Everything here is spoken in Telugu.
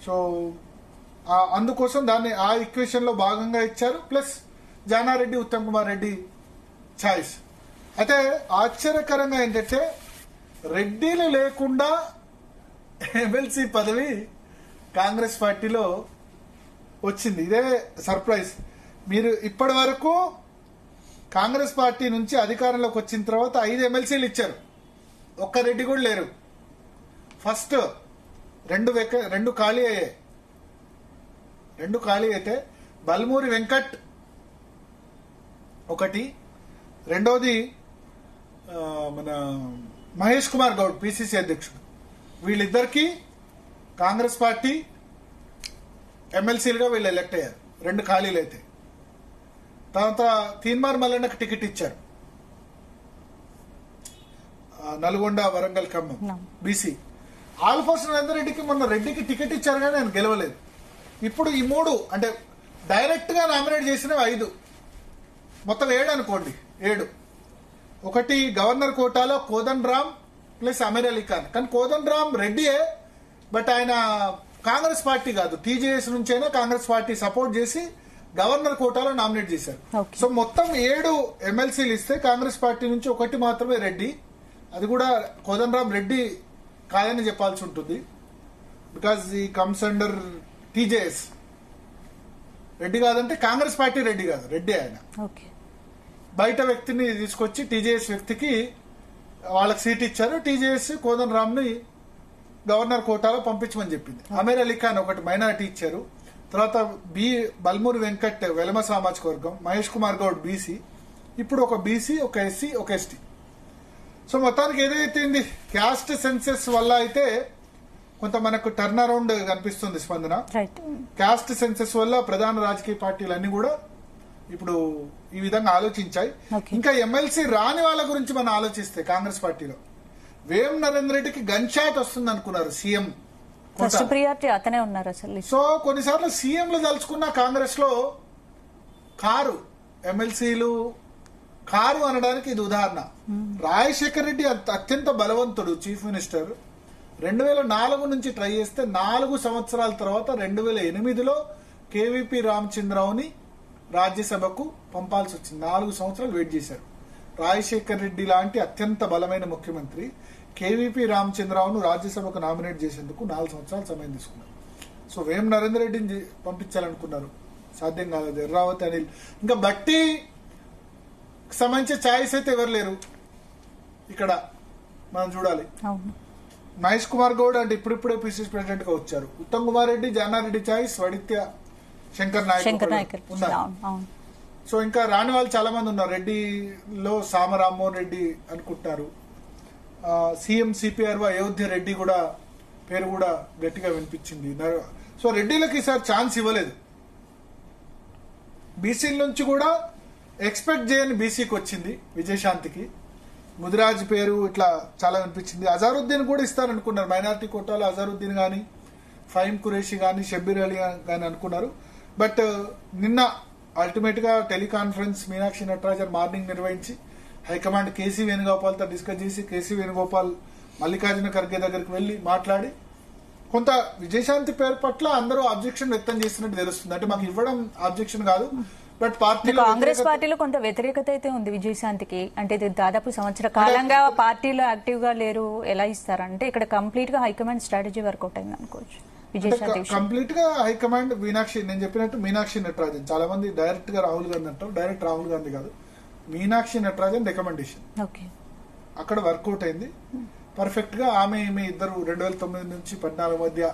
సో అందుకోసం దాన్ని ఆ ఈక్వేషన్ లో భాగంగా ఇచ్చారు. Plus Jana Reddy Uttam Kumar Reddy choice. అయితే ఆశ్చర్యకరంగా ఏంటంటే రెడ్డిలు లేకుండా ఎమ్మెల్సీ పదవి కాంగ్రెస్ పార్టీలో వచ్చింది. ఇదే సర్ప్రైజ్. మీరు ఇప్పటి వరకు కాంగ్రెస్ పార్టీ నుంచి అధికారంలోకి వచ్చిన తర్వాత 5 ఎమ్మెల్సీలు ఇచ్చారు, ఒక్క రెడ్డి కూడా లేరు. ఫస్ట్ రెండు ఖాళీ అయ్యాయి. 2 ఖాళీ అయితే బల్మూరి వెంకట్ ఒకటి, రెండోది మన మహేష్ కుమార్ గౌడ్ పిసిసి అధ్యక్షుడు. వీళ్ళిద్దరికి కాంగ్రెస్ పార్టీ ఎమ్మెల్సీలుగా వీళ్ళు ఎలక్ట్ అయ్యారు. 2 ఖాళీలు అయితే తర్వాత తీన్మార్ మల్లన్నకు టికెట్ ఇచ్చారు, నల్గొండ వరంగల్ ఖమ్మం బీసీ. ఆల్ఫోర్స్ నరేందర్ రెడ్డికి మొన్న రెడ్డికి టికెట్ ఇచ్చారు కానీ ఆయన గెలవలేదు. ఇప్పుడు ఈ 3 అంటే డైరెక్ట్ గా నామినేట్ చేసినవి 5, మొత్తం 7 అనుకోండి. 7 ఒకటి గవర్నర్ కోటాలో కోదండ్ రామ్ ప్లస్ అమీర్ అలీ ఖాన్. కానీ కోదండ్ రామ్ రెడ్డియే, బట్ ఆయన కాంగ్రెస్ పార్టీ కాదు, టీజేఎస్ నుంచైనా కాంగ్రెస్ పార్టీ సపోర్ట్ చేసి గవర్నర్ కోటాలో నామినేట్ చేశారు. సో మొత్తం 7 ఎమ్మెల్సీలు ఇస్తే కాంగ్రెస్ పార్టీ నుంచి 1 మాత్రమే రెడ్డి. అది కూడా కోదండ్ రామ్ రెడ్డి కాదని చెప్పాల్సి ఉంటుంది, because he comes under TJS. Reddy కాదంటే కాంగ్రెస్ పార్టీ రెడ్డి కాదు, రెడ్డి ఆయన. బయట వ్యక్తిని తీసుకొచ్చి టీజేఎస్ వ్యక్తికి వాళ్ళకి సీట్ ఇచ్చారు. టీజేఎస్ కోదండ్ రామ్ ని గవర్నర్ కోటాలో పంపించమని చెప్పింది. అమీర్ అలీ ఖాన్ ఒకటి మైనారిటీ ఇచ్చారు. తర్వాత బల్మూరి వెంకట్ వెలమ సామాజిక వర్గం, మహేష్ కుమార్ గౌడ్ బీసీ, ఇప్పుడు ఒక బీసీ, ఒక ఎస్సీ, ఒక ఎస్టీ. సో మొత్తానికి ఏదైతే క్యాస్ట్ సెన్సెస్ వల్ల అయితే కొంత మనకు టర్న్ అరౌండ్ కనిపిస్తుంది స్పందన. క్యాస్ట్ సెన్సెస్ వల్ల ప్రధాన రాజకీయ పార్టీలన్నీ కూడా ఇప్పుడు ఈ విధంగా ఆలోచించాయి. ఇంకా ఎమ్మెల్సీ రాని వాళ్ళ గురించి మనం ఆలోచిస్తే కాంగ్రెస్ పార్టీలో వేం నరేందర్ రెడ్డికి గన్ షాట్ వస్తుంది అనుకున్నారు సీఎం. ఫస్ట్ ప్రియారిటీ అతనే ఉన్నారు అసలు. సో కొన్నిసార్లు సీఎంలు తలుచుకున్న కాంగ్రెస్ లో కారు ఎమ్మెల్సీలు కారు అనడానికి ఇది ఉదాహరణ. రాజశేఖర్ రెడ్డి అత్యంత బలవంతుడు చీఫ్ మినిస్టర్. 2004 నుంచి ట్రై చేస్తే 4 సంవత్సరాల తర్వాత 2008లో కేవీపీ రామచంద్రరావుని రాజ్యసభకు పంపాల్సి వచ్చింది. 4 సంవత్సరాలు వెయిట్ చేశారు. రాజశేఖర్ రెడ్డి లాంటి అత్యంత బలమైన ముఖ్యమంత్రి కేవీపీ రామచంద్రరావును రాజ్యసభకు నామినేట్ చేసేందుకు 4 సంవత్సరాలు సమయం తీసుకున్నారు. సో వేం నరేందర్ రెడ్డిని పంపించాలనుకున్నారు, సాధ్యం కాలేదు. ఎర్రావతి అనిల్, ఇంకా బట్టి సంబంధించిన ఛాయిస్ అయితే ఎవరు లేరు ఇక్కడ, మనం చూడాలి. మహేష్ కుమార్ గౌడ్ అంటే ఇప్పుడిప్పుడే పిసిసి ప్రెసిడెంట్ గా వచ్చారు. ఉత్తమ్ కుమార్ రెడ్డి, జానారెడ్డి ఛాయిస్, వడిత్య శంకర్ నాయక్ ఉన్నారు. సో ఇంకా రాని వాళ్ళు చాలా మంది ఉన్నారు. రెడ్డిలో సామ రామ్మోహన్ రెడ్డి అనుకుంటున్నారు. సీఎం సిపిఆర్ఓ అయోధ్య రెడ్డి కూడా పేరు కూడా గట్టిగా వినిపించింది. సో రెడ్డిలకు ఈసారి ఛాన్స్ ఇవ్వలేదు. బీసీల నుంచి కూడా ఎక్స్పెక్ట్ చేయని బీసీకి వచ్చింది విజయశాంతికి. ముదిరాజ్ పేరు ఇట్లా చాలా వినిపించింది. అజారుద్దీన్ కూడా ఇస్తారనుకున్నారు, మైనారిటీ కోటాలో అజారుద్దీన్ గాని, ఫహీం ఖురేషి గాని, షబ్బీర్ అలీ గాని అనుకున్నారు. బట్ నిన్న అల్టిమేట్ గా టెలికాన్ఫరెన్స్ మీనాక్షి నటరాజన్ మార్నింగ్ నిర్వహించి హైకమాండ్ కేసీ వేణుగోపాల్తో డిస్కస్ చేసి కేసీ వేణుగోపాల్ మల్లికార్జున ఖర్గే దగ్గరికి వెళ్లి మాట్లాడి కొంత విజయశాంతి పేరు పట్ల అందరూ అబ్జెక్షన్ వ్యక్తం చేస్తున్నట్టు తెలుస్తుంది. అంటే మాకు ఇవ్వడం అబ్జెక్షన్ కాదు, బట్ కాంగ్రెస్ పార్టీలో కొంత వ్యతిరేకత అయితే ఉంది విజయశాంతికి. అంటే దాదాపు సంవత్సర కాలంగా పార్టీలో యాక్టివ్ గా లేరు, ఎలా ఇస్తారంటే ఇక్కడ కంప్లీట్ గా హైకమాండ్ స్ట్రాటజీ వర్కౌట్ అయింది అనుకోవచ్చు. కంప్లీట్ గా హైకమాండ్ మీనాక్షి, నేను చెప్పినట్టు మీనాక్షి నటరాజన్, చాలా మంది డైరెక్ట్ గా రాహుల్ గాంధీ అంటారు, డైరెక్ట్ రాహుల్ గాంధీ కాదు, మీనాక్షి నటరాజన్ రికమెండేషన్ అక్కడ వర్కౌట్ అయింది పర్ఫెక్ట్ గా. ఆమె ఇద్దరు 2009 నుంచి 2014 మధ్య